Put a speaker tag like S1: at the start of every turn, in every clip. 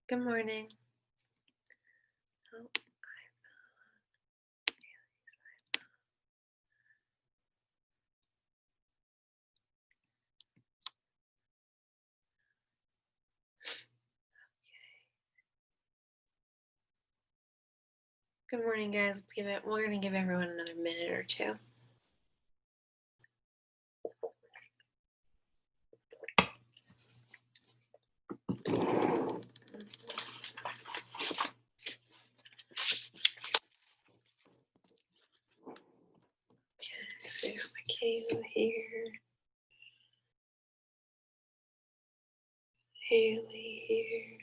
S1: Good morning. Oh, good morning, guys. We're gonna give everyone another minute or two. Okay, so I got my Kayla here. Haley here.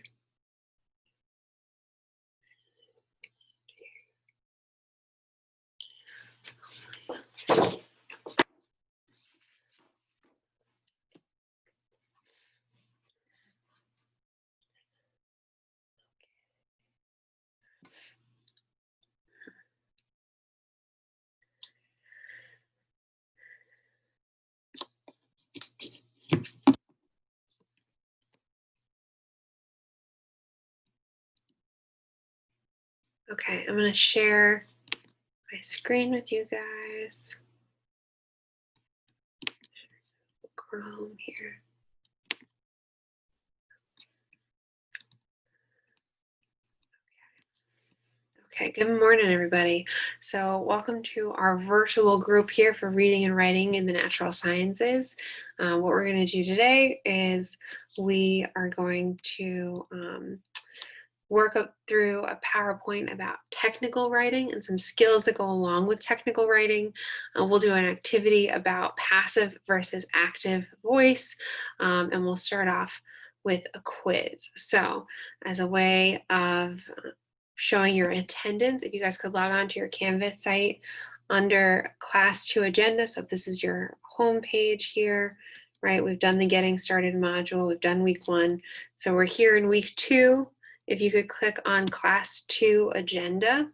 S1: Okay, I'm gonna share my screen with you guys. Chrome here. Okay, good morning, everybody. So welcome to our virtual group here for reading and writing in the natural sciences. What we're going to do today is we are going to work up through a PowerPoint about technical writing and some skills that go along with technical writing. We'll do an activity about passive versus active voice, and we'll start off with a quiz. So as a way of showing your attendance, if you guys could log on to your Canvas site under class 2 agenda. So if this is your home page here, right, we've done the getting started module, we've done week 1. So we're here in week 2. If you could click on class 2 agenda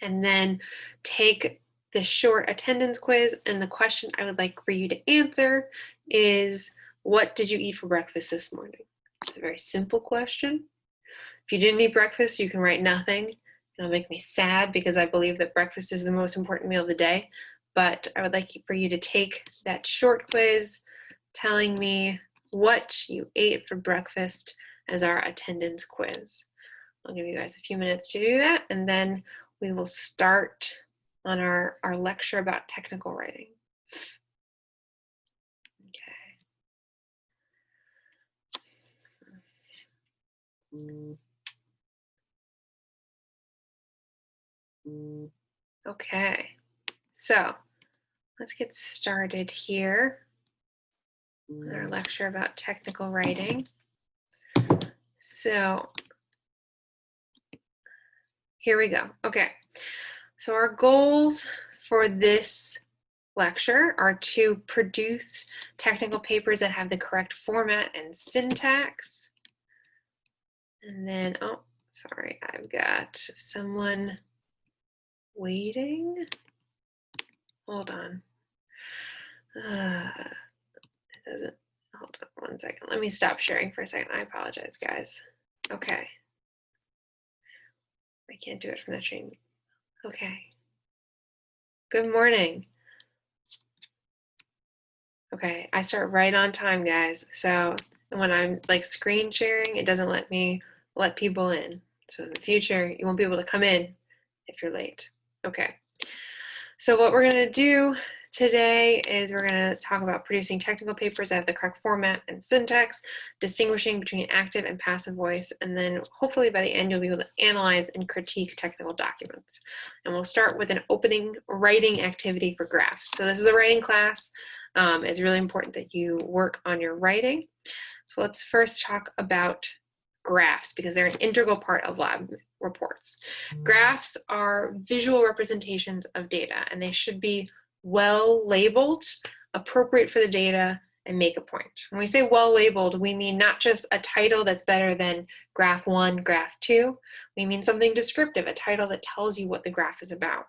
S1: and then take the short attendance quiz, and the question I would like for you to answer is, what did you eat for breakfast this morning? It's a very simple question. If you didn't eat breakfast, you can write nothing. It'll make me sad because I believe that breakfast is the most important meal of the day. But I would like for you to take that short quiz telling me what you ate for breakfast as our attendance quiz. I'll give you guys a few minutes to do that, and then we will start on our lecture about technical writing. Okay. Okay, so let's get started here on our lecture about technical writing. So here we go. Okay, so our goals for this lecture are to produce technical papers that have the correct format and syntax. And then, oh, sorry, I've got someone waiting. Hold on. It doesn't, hold on 1 second. Let me stop sharing for a second. I apologize, guys. Okay. I can't do it from the stream. Okay. Good morning. Okay, I start right on time, guys. So when I'm like screen sharing, it doesn't let me let people in. So in the future, you won't be able to come in if you're late. Okay. So what we're going to do today is we're going to talk about producing technical papers that have the correct format and syntax, distinguishing between active and passive voice, and then hopefully by the end you'll be able to analyze and critique technical documents. And we'll start with an opening writing activity for graphs. So this is a writing class. It's really important that you work on your writing. So let's first talk about graphs because they're an integral part of lab reports. Graphs are visual representations of data, and they should be well labeled, appropriate for the data, and make a point. When we say well labeled, we mean not just a title that's better than graph 1, graph 2. We mean something descriptive, a title that tells you what the graph is about.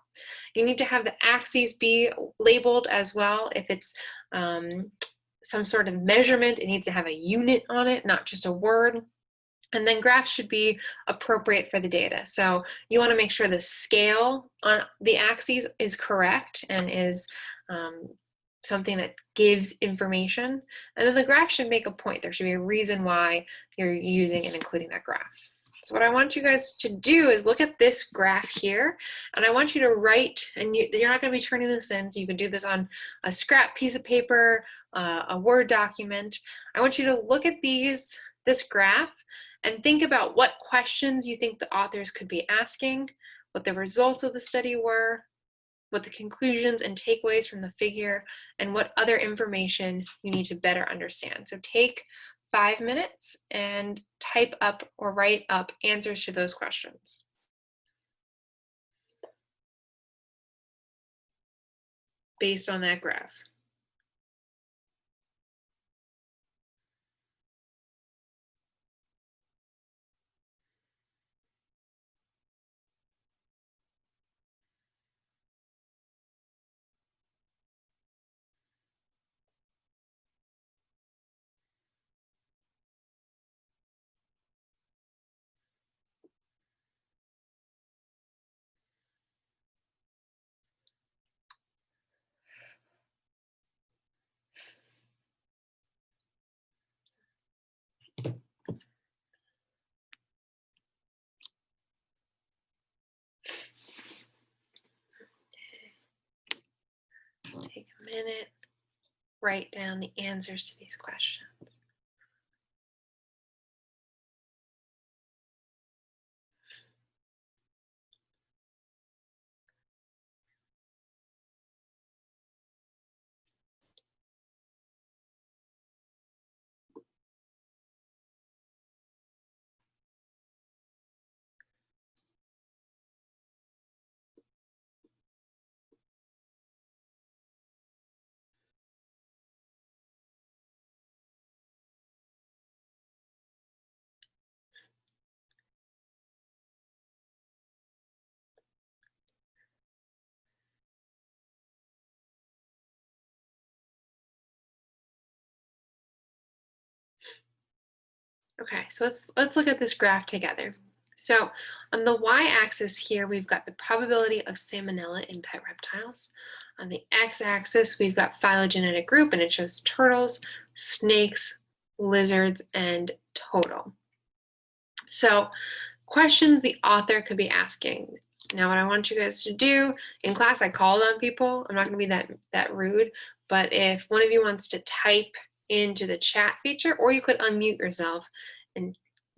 S1: You need to have the axes be labeled as well. If it's some sort of measurement, it needs to have a unit on it, not just a word. And then graphs should be appropriate for the data. So you want to make sure the scale on the axes is correct and is something that gives information. And then the graph should make a point. There should be a reason why you're using and including that graph. So what I want you guys to do is look at this graph here, and I want you to write, and you're not going to be turning this in, so you can do this on a scrap piece of paper, a Word document. I want you to look at this graph and think about what questions you think the authors could be asking, what the results of the study were, what the conclusions and takeaways from the figure, and what other information you need to better understand. So take 5 minutes and type up or write up answers to those questions based on that graph. Take a minute, write down the answers to these questions. Okay, so let's look at this graph together. So on the y-axis here, we've got the probability of salmonella in pet reptiles. On the x-axis, we've got phylogenetic group, and it shows turtles, snakes, lizards, and total. So questions the author could be asking. Now, what I want you guys to do in class, I called on people. I'm not going to be that rude, but if one of you wants to type into the chat feature, or you could unmute yourself and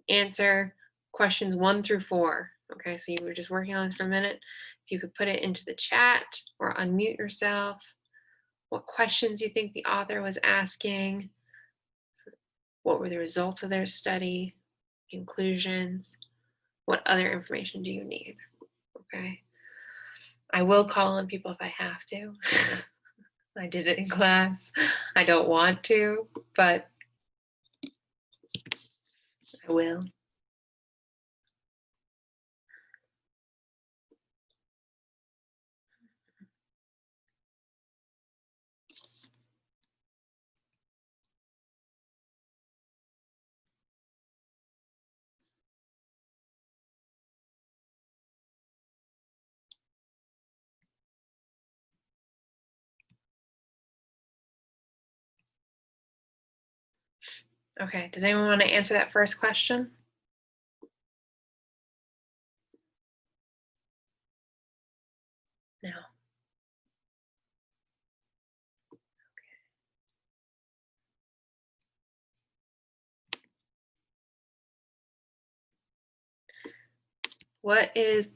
S1: answer questions 1 through 4. Okay, so you were just working on this for a minute. If you could put it into the chat or unmute yourself, what questions you think the author was asking, what were the results of their study, conclusions, what other information do you need? Okay. I will call on people if I have to. I did it in class. I don't want to, but I will. Okay, does anyone want to answer that first question? No.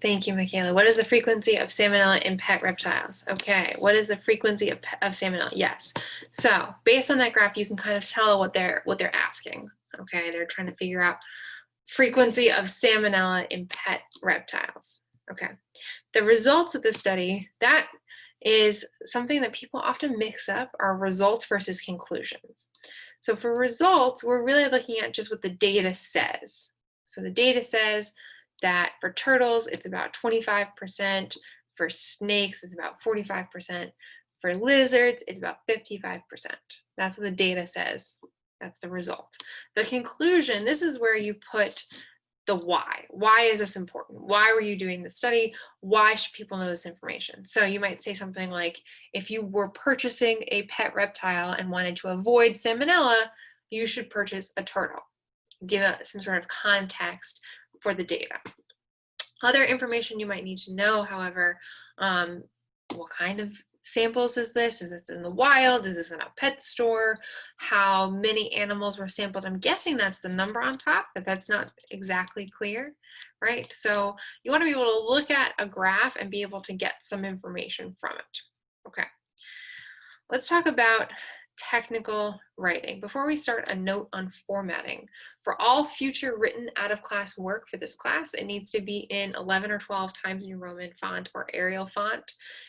S1: Thank you, Michaela. What is the frequency of salmonella in pet reptiles? Okay, what is the frequency of salmonella? Yes. So based on that graph, you can kind of tell what they're asking. Okay, they're trying to figure out frequency of salmonella in pet reptiles. Okay, the results of the study, that is something that people often mix up, are results versus conclusions. So for results, we're really looking at just what the data says. So the data says that for turtles, it's about 25%. For snakes, it's about 45%. For lizards, it's about 55%. That's what the data says That's the result. The conclusion, this is where you put the why. Why is this important? Why were you doing the study? Why should people know this information? So you might say something like, if you were purchasing a pet reptile and wanted to avoid salmonella, you should purchase a turtle. Give some sort of context for the data. Other information you might need to know, however, what kind of samples is this? Is this in the wild? Is this in a pet store? How many animals were sampled? I'm guessing that's the number on top, but that's not exactly clear, right? So you want to be able to look at a graph and be able to get some information from it. Okay, let's talk about technical writing. Before we start, a note on formatting. For all future written out-of-class work for this class, it needs to be in 11 or 12 Times New Roman font or Arial font.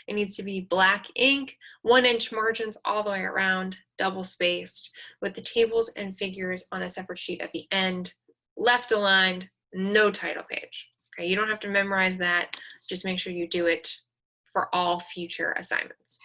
S1: It needs to be black ink, 1-inch margins all the way around, double-spaced, with the tables and figures on a separate sheet at the end, left-aligned, no title page. Okay, you don't have to memorize that. Just make sure you do it for all future assignments.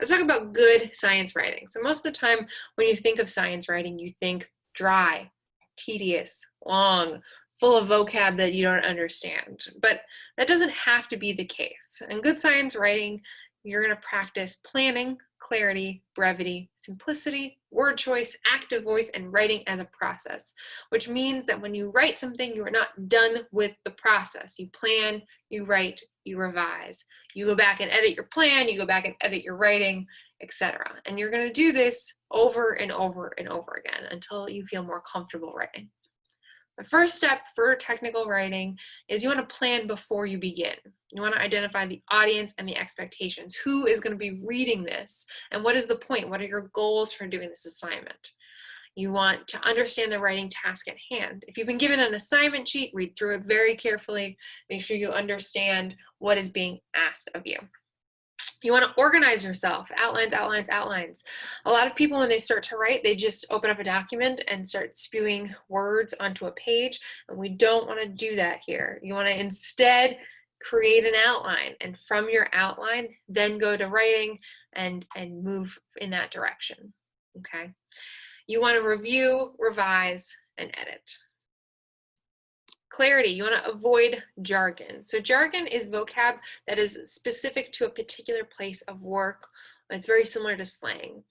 S1: Let's talk about good science writing. So most of the time when you think of science writing, you think dry, tedious, long, full of vocab that you don't understand. But that doesn't have to be the case. In good science writing, you're going to practice planning, clarity, brevity, simplicity, word choice, active voice, and writing as a process, which means that when you write something, you are not done with the process. You plan, you write, you revise. You go back and edit your plan, you go back and edit your writing, etc. And you're going to do this over and over and over again until you feel more comfortable writing. The first step for technical writing is you want to plan before you begin. You want to identify the audience and the expectations. Who is going to be reading this? And what is the point? What are your goals for doing this assignment? You want to understand the writing task at hand. If you've been given an assignment sheet, read through it very carefully. Make sure you understand what is being asked of you. You want to organize yourself, outlines, outlines, outlines. A lot of people, when they start to write, they just open up a document and start spewing words onto a page, and we don't want to do that here. You want to instead create an outline, and from your outline, then go to writing and move in that direction, okay? You want to review, revise, and edit. Clarity, you want to avoid jargon. So jargon is vocab that is specific to a particular place of work. It's very similar to slang.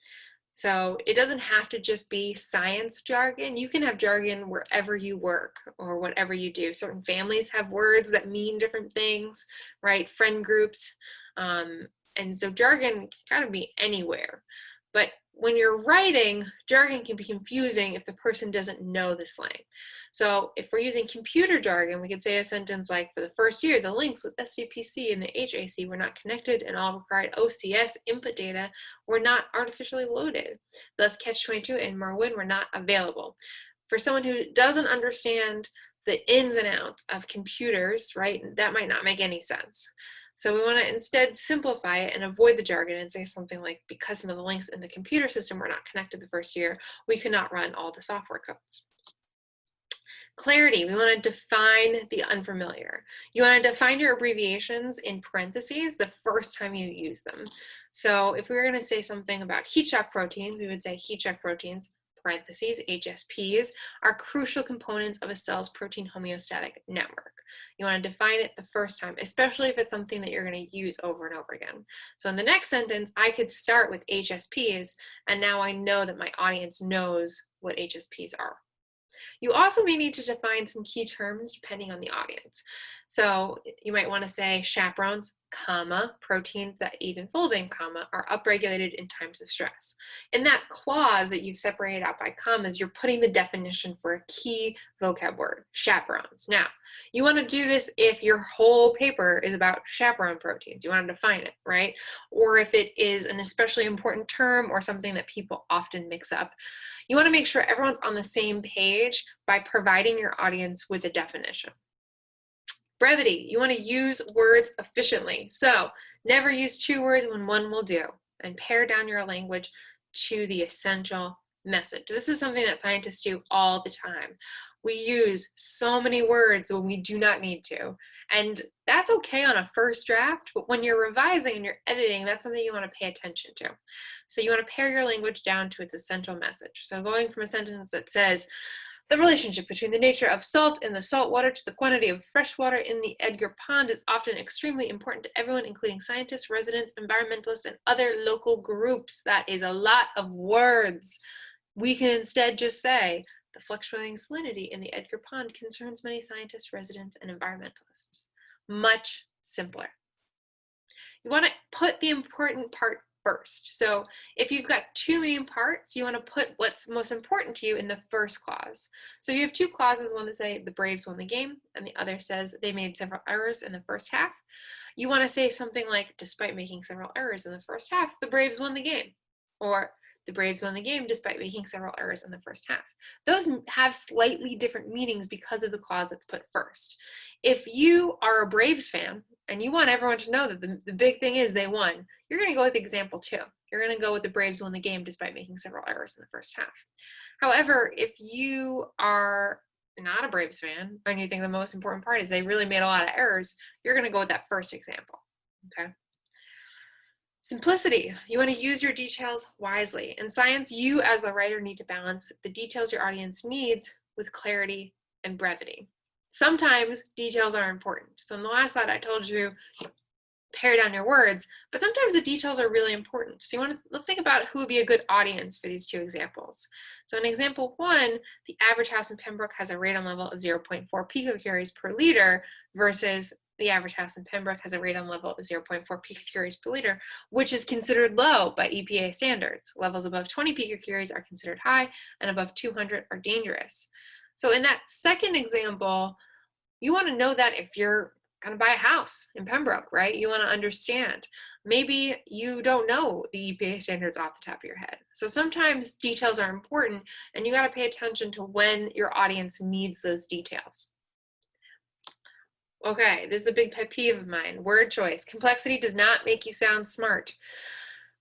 S1: So it doesn't have to just be science jargon. You can have jargon wherever you work or whatever you do. Certain families have words that mean different things, right? Friend groups. And so jargon can kind of be anywhere. But when you're writing, jargon can be confusing if the person doesn't know the slang. So if we're using computer jargon, we could say a sentence like, for the first year, the links with SCPC and the HAC were not connected and all required OCS input data were not artificially loaded. Thus, Catch-22 and Merwin were not available. For someone who doesn't understand the ins and outs of computers, right, that might not make any sense. So we want to instead simplify it and avoid the jargon and say something like, because some of the links in the computer system were not connected the first year, we could not run all the software codes. Clarity, we want to define the unfamiliar. You want to define your abbreviations in parentheses the first time you use them. So if we were going to say something about heat shock proteins, we would say heat shock proteins, parentheses, HSPs, are crucial components of a cell's protein homeostatic network. You want to define it the first time, especially if it's something that you're going to use over and over again. So in the next sentence, I could start with HSPs, and now I know that my audience knows what HSPs are. You also may need to define some key terms depending on the audience. So you might want to say chaperones, comma, proteins that aid in folding, comma, are upregulated in times of stress. In that clause that you've separated out by commas, you're putting the definition for a key vocab word, chaperones. Now, you want to do this if your whole paper is about chaperone proteins. You want to define it, right? Or if it is an especially important term or something that people often mix up. You want to make sure everyone's on the same page by providing your audience with a definition. Brevity, you want to use words efficiently. So never use 2 words when 1 will do, and pare down your language to the essential message. This is something that scientists do all the time. We use so many words when we do not need to. And that's okay on a first draft, but when you're revising and you're editing, that's something you want to pay attention to. So you want to pare your language down to its essential message. So going from a sentence that says, the relationship between the nature of salt in the salt water to the quantity of fresh water in the Edgar Pond is often extremely important to everyone, including scientists, residents, environmentalists, and other local groups. That is a lot of words. We can instead just say, the fluctuating salinity in the Edgar Pond concerns many scientists, residents, and environmentalists. Much simpler. You want to put the important part first. So if you've got two main parts, you want to put what's most important to you in the first clause. So you have two clauses, one that say the Braves won the game, and the other says they made several errors in the first half. You want to say something like, despite making several errors in the first half, the Braves won the game. Or the Braves won the game despite making several errors in the first half. Those have slightly different meanings because of the clause that's put first. If you are a Braves fan and you want everyone to know that the big thing is they won, you're going to go with example 2. You're going to go with the Braves won the game despite making several errors in the first half. However, if you are not a Braves fan and you think the most important part is they really made a lot of errors, you're going to go with that first example. Okay. Simplicity. You want to use your details wisely. In science, you as the writer need to balance the details your audience needs with clarity and brevity. Sometimes details are important. So in the last slide, I told you pare down your words, but sometimes the details are really important. So let's think about who would be a good audience for these two examples. So in example 1, the average house in Pembroke has a radon level of 0.4 picocuries per liter versus the average house in Pembroke has a radon level of 0.4 picocuries per liter, which is considered low by EPA standards. Levels above 20 picocuries are considered high, and above 200 are dangerous. So in that second example, you want to know that if you're going to buy a house in Pembroke, right? You want to understand. Maybe you don't know the EPA standards off the top of your head. So sometimes details are important, and you got to pay attention to when your audience needs those details. Okay, this is a big pet peeve of mine. Word choice. Complexity does not make you sound smart.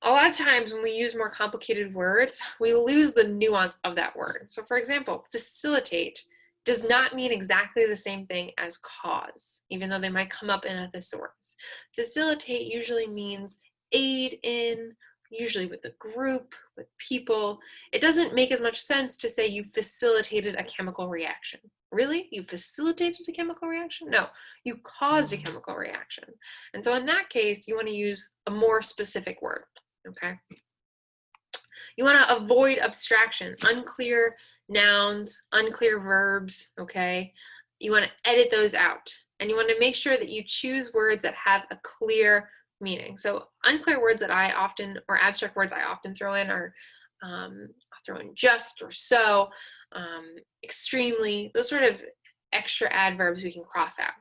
S1: A lot of times when we use more complicated words, we lose the nuance of that word. So for example, facilitate does not mean exactly the same thing as cause, even though they might come up in a thesaurus. Facilitate usually means aid in, usually with a group, with people. It doesn't make as much sense to say you facilitated a chemical reaction. Really? You facilitated a chemical reaction? No, you caused a chemical reaction. And so in that case, you want to use a more specific word, okay? You want to avoid abstraction, unclear nouns, unclear verbs, okay? You want to edit those out. And you want to make sure that you choose words that have a clear meaning. So unclear words that I often, or abstract words I often throw in are, I'll throw in just or so, extremely, those sort of extra adverbs we can cross out.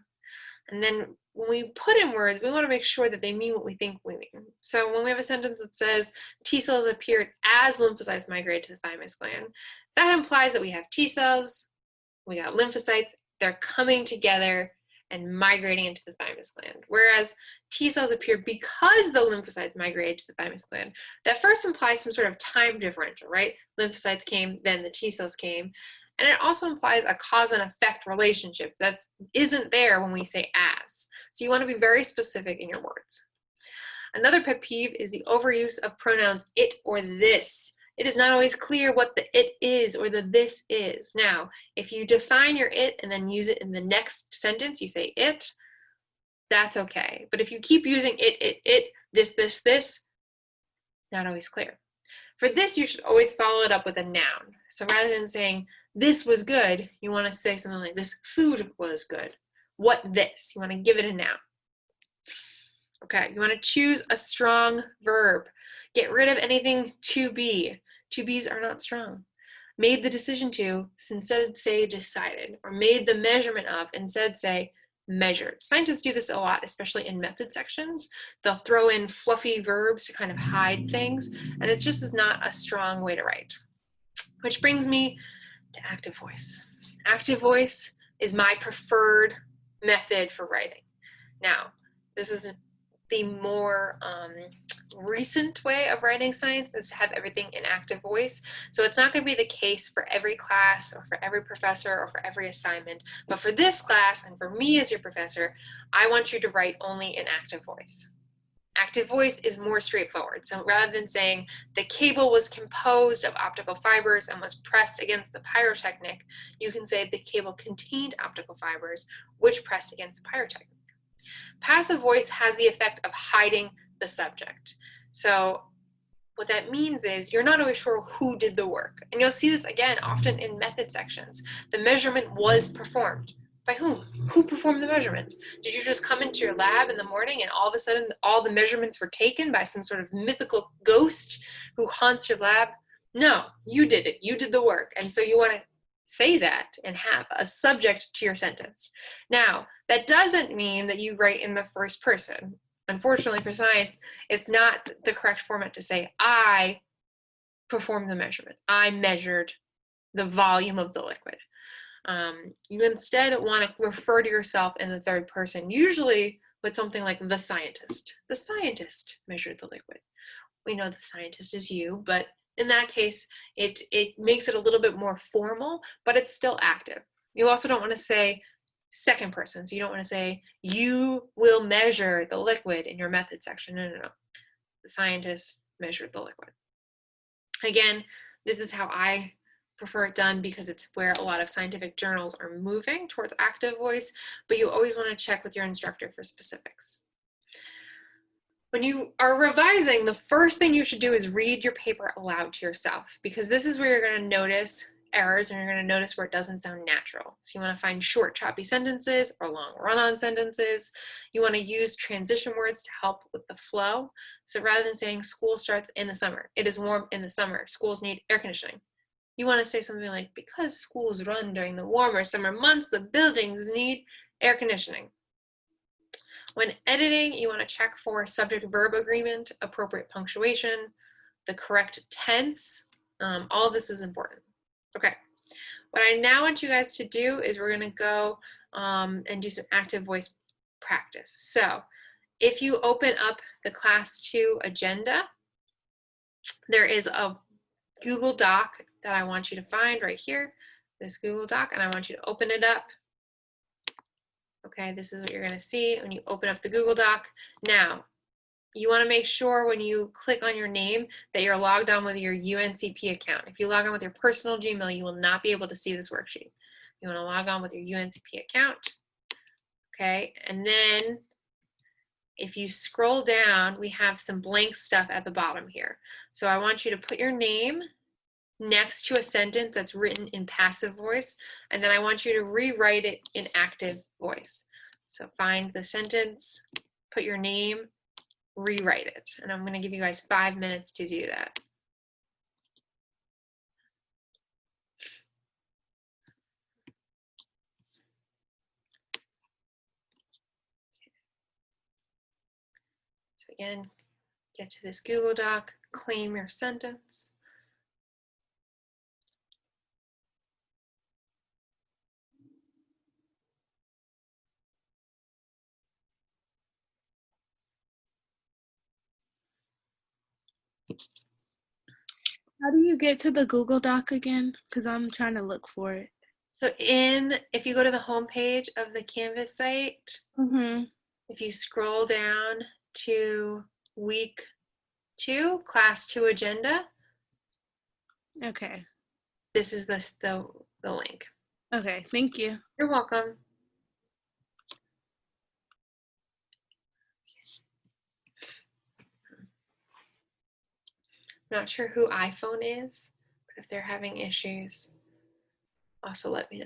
S1: And then when we put in words, we want to make sure that they mean what we think we mean. So when we have a sentence that says T cells appeared as lymphocytes migrate to the thymus gland, that implies that we have T cells, we got lymphocytes, they're coming together and migrating into the thymus gland. Whereas T cells appeared because the lymphocytes migrated to the thymus gland. That first implies some sort of time differential, right? Lymphocytes came, then the T cells came. And it also implies a cause and effect relationship that isn't there when we say as. So you want to be very specific in your words. Another pet peeve is the overuse of pronouns it or this. It is not always clear what the it is or the this is. Now, if you define your it and then use it in the next sentence, you say it, that's okay. But if you keep using it, this, not always clear. For this, you should always follow it up with a noun. So rather than saying, this was good, you want to say something like, this food was good. What this? You want to give it a noun. Okay, you want to choose a strong verb. Get rid of anything to be. To be's are not strong. Made the decision to, instead say decided, or made the measurement of, instead say measured. Scientists do this a lot, especially in method sections. They'll throw in fluffy verbs to kind of hide things, and it just is not a strong way to write. Which brings me to active voice. Active voice is my preferred method for writing. Now, this is the more recent way of writing science is to have everything in active voice. So it's not going to be the case for every class or for every professor or for every assignment. But for this class and for me as your professor, I want you to write only in active voice. Active voice is more straightforward. So rather than saying the cable was composed of optical fibers and was pressed against the pyrotechnic, you can say the cable contained optical fibers which pressed against the pyrotechnic. Passive voice has the effect of hiding the subject. So what that means is you're not always sure who did the work. And you'll see this again often in method sections. The measurement was performed. By whom? Who performed the measurement? Did you just come into your lab in the morning and all of a sudden all the measurements were taken by some sort of mythical ghost who haunts your lab? No, you did it. You did the work. And so you want to say that and have a subject to your sentence. Now, that doesn't mean that you write in the first person. Unfortunately for science, it's not the correct format to say, I performed the measurement. I measured the volume of the liquid. You instead want to refer to yourself in the third person, usually with something like the scientist. The scientist measured the liquid. We know the scientist is you, but in that case, it makes it a little bit more formal, but it's still active. You also don't want to say second person. So you don't want to say, you will measure the liquid in your method section. No, no, no. The scientist measured the liquid. Again, this is how I prefer it done because it's where a lot of scientific journals are moving towards active voice, but you always want to check with your instructor for specifics. When you are revising, the first thing you should do is read your paper aloud to yourself, because this is where you're going to notice errors and you're going to notice where it doesn't sound natural. So you want to find short, choppy sentences or long run-on sentences. You want to use transition words to help with the flow. So rather than saying school starts in the summer, it is warm in the summer, schools need air conditioning. You want to say something like, because schools run during the warmer summer months, the buildings need air conditioning. When editing, you want to check for subject-verb agreement, appropriate punctuation, the correct tense. All of this is important. Okay, what I now want you guys to do is we're going to go and do some active voice practice. So if you open up the Class 2 agenda, there is a Google Doc that I want you to find right here, this Google Doc, and I want you to open it up. Okay, this is what you're going to see when you open up the Google Doc. Now, you want to make sure when you click on your name that you're logged on with your UNCP account. If you log on with your personal Gmail, you will not be able to see this worksheet. You want to log on with your UNCP account. Okay, and then if you scroll down, we have some blank stuff at the bottom here. So I want you to put your name next to a sentence that's written in passive voice, and then I want you to rewrite it in active voice. So find the sentence, put your name, rewrite it, and I'm going to give you guys 5 minutes to do that. So again, get to this Google Doc, claim your sentence.
S2: How do you get to the Google Doc again? Because I'm trying to look for it.
S1: So if you go to the home page of the Canvas site, if you scroll down to week 2, class 2 agenda.
S2: Okay.
S1: This is the link.
S2: Okay, thank you.
S1: You're welcome. I'm not sure who iPhone is, but if they're having issues, also let me know.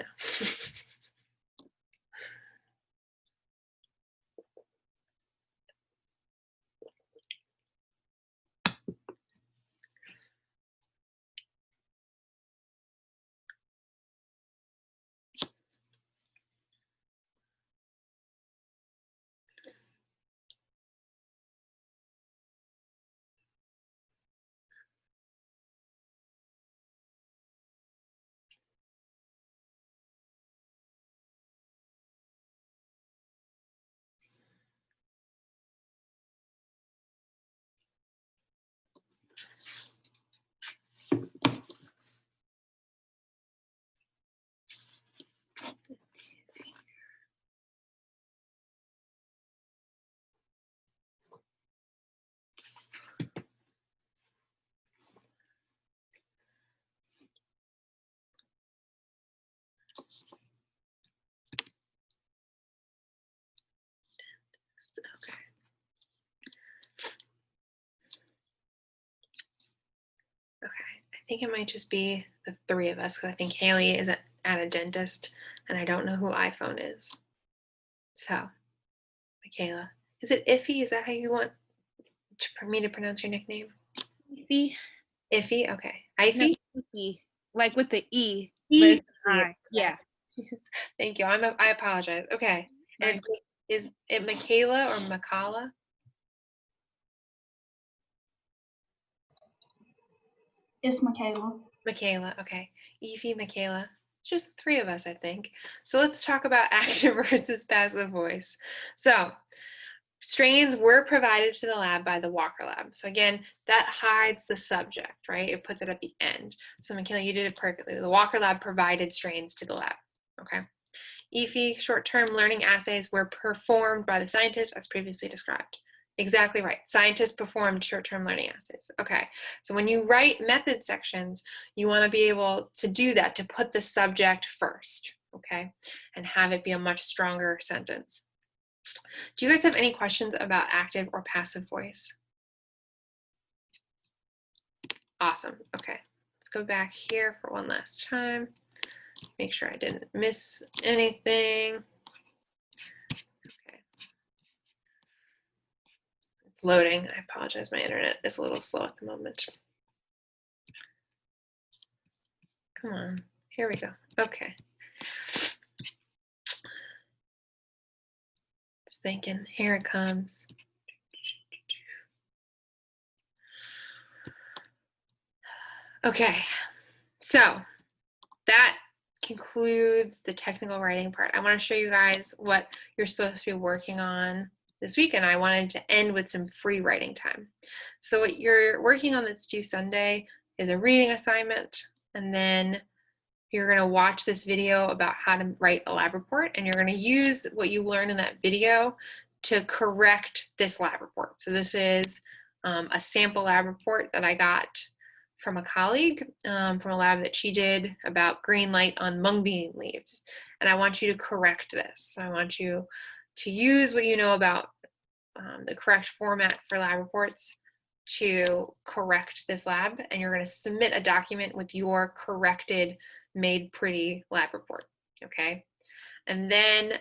S1: think it might just be the three of us because I think Haley is at a dentist and I don't know who iPhone is. So, Michaela, is it Iffy? Is that how you want for me to pronounce your nickname?
S2: Iffy?
S1: Iffy? Okay.
S2: No,
S1: Ify?
S2: Iffy. Like with the E, but
S1: Ify.
S2: it's an I.
S1: Okay.
S2: Yeah.
S1: Thank you. I apologize. Okay. And
S2: Fine.
S1: is it Michaela or Makala?
S3: It's Michaela.
S1: Michaela. Okay. Ify, Michaela. It's just the three of us, I think. So let's talk about active versus passive voice. So strains were provided to the lab by the Walker Lab. So again, that hides the subject, right? It puts it at the end. So Michaela, you did it perfectly. The Walker Lab provided strains to the lab, okay? EFI, short-term learning assays were performed by the scientists as previously described. Exactly right. Scientists performed short-term learning assays. Okay, so when you write method sections, you want to be able to do that, to put the subject first, okay, and have it be a much stronger sentence. Do you guys have any questions about active or passive voice? Awesome. Okay, let's go back here for one last time. Make sure I didn't miss anything. Okay. It's loading. I apologize. My internet is a little slow at the moment. Come on. Here we go. Okay. It's thinking. Here it comes. Okay. So that concludes the technical writing part. I want to show you guys what you're supposed to be working on this week, and I wanted to end with some free writing time. So what you're working on that's due Sunday is a reading assignment, and then you're going to watch this video about how to write a lab report, and you're going to use what you learned in that video to correct this lab report. So this is a sample lab report that I got from a colleague from a lab that she did about green light on mung bean leaves. And I want you to correct this. So I want you to use what you know about the correct format for lab reports to correct this lab, and you're going to submit a document with your corrected, made pretty lab report, okay? And then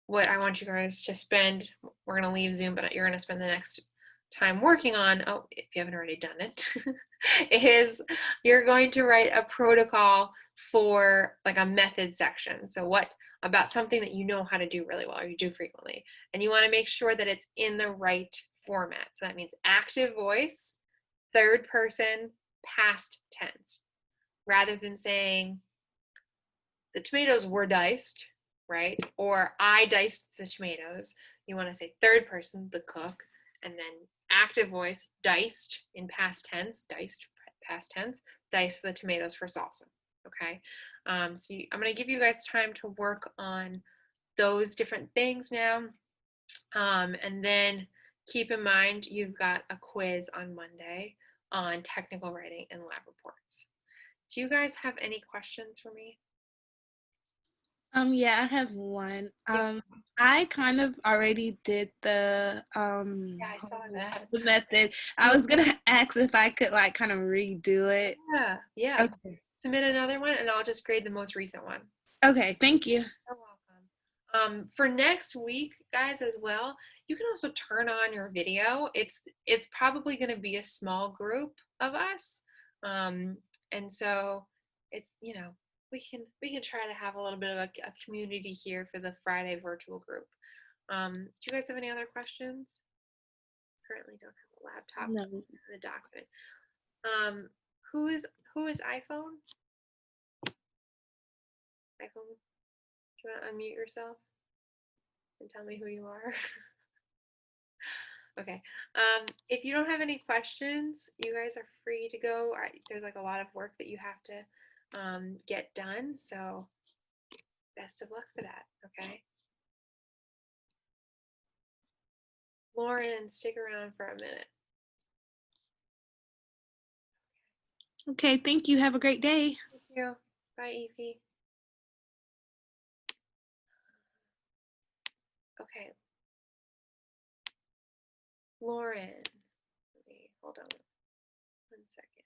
S1: what I want you guys to spend, we're going to leave Zoom, but you're going to spend the next time working on, oh, if you haven't already done it, is you're going to write a protocol for like a method section. So what about something that you know how to do really well or you do frequently, and you want to make sure that it's in the right format. So that means active voice, third person, past tense, rather than saying the tomatoes were diced, right? Or I diced the tomatoes. You want to say third person, the cook, and then active voice, diced in past tense, diced past tense, diced the tomatoes for salsa, okay? I'm going to give you guys time to work on those different things now. And then keep in mind, you've got a quiz on Monday on technical writing and lab reports. Do you guys have any questions for me?
S2: Yeah, I have one.
S1: Yeah.
S2: I kind of already did the
S1: Yeah, I saw that.
S2: the method. I was gonna ask if I could like kind of redo it.
S1: Yeah.
S2: Okay.
S1: Submit another one and I'll just grade the most recent one.
S2: Okay, thank you.
S1: You're welcome. For next week, guys, as well, you can also turn on your video. It's probably going to be a small group of us, and so it's we can try to have a little bit of a community here for the Friday virtual group. Do you guys have any other questions? Currently, don't have a laptop
S2: No.
S1: in the document. Um, who is iPhone? iPhone, do you want to unmute yourself and tell me who you are? Okay. If you don't have any questions, you guys are free to go. There's like a lot of work that you have to get done. So best of luck for that. Okay. Lauren, stick around for a minute.
S2: Okay, thank you. Have a great day.
S1: You too. Bye, Evie. Okay. Lauren, hold on 1 second.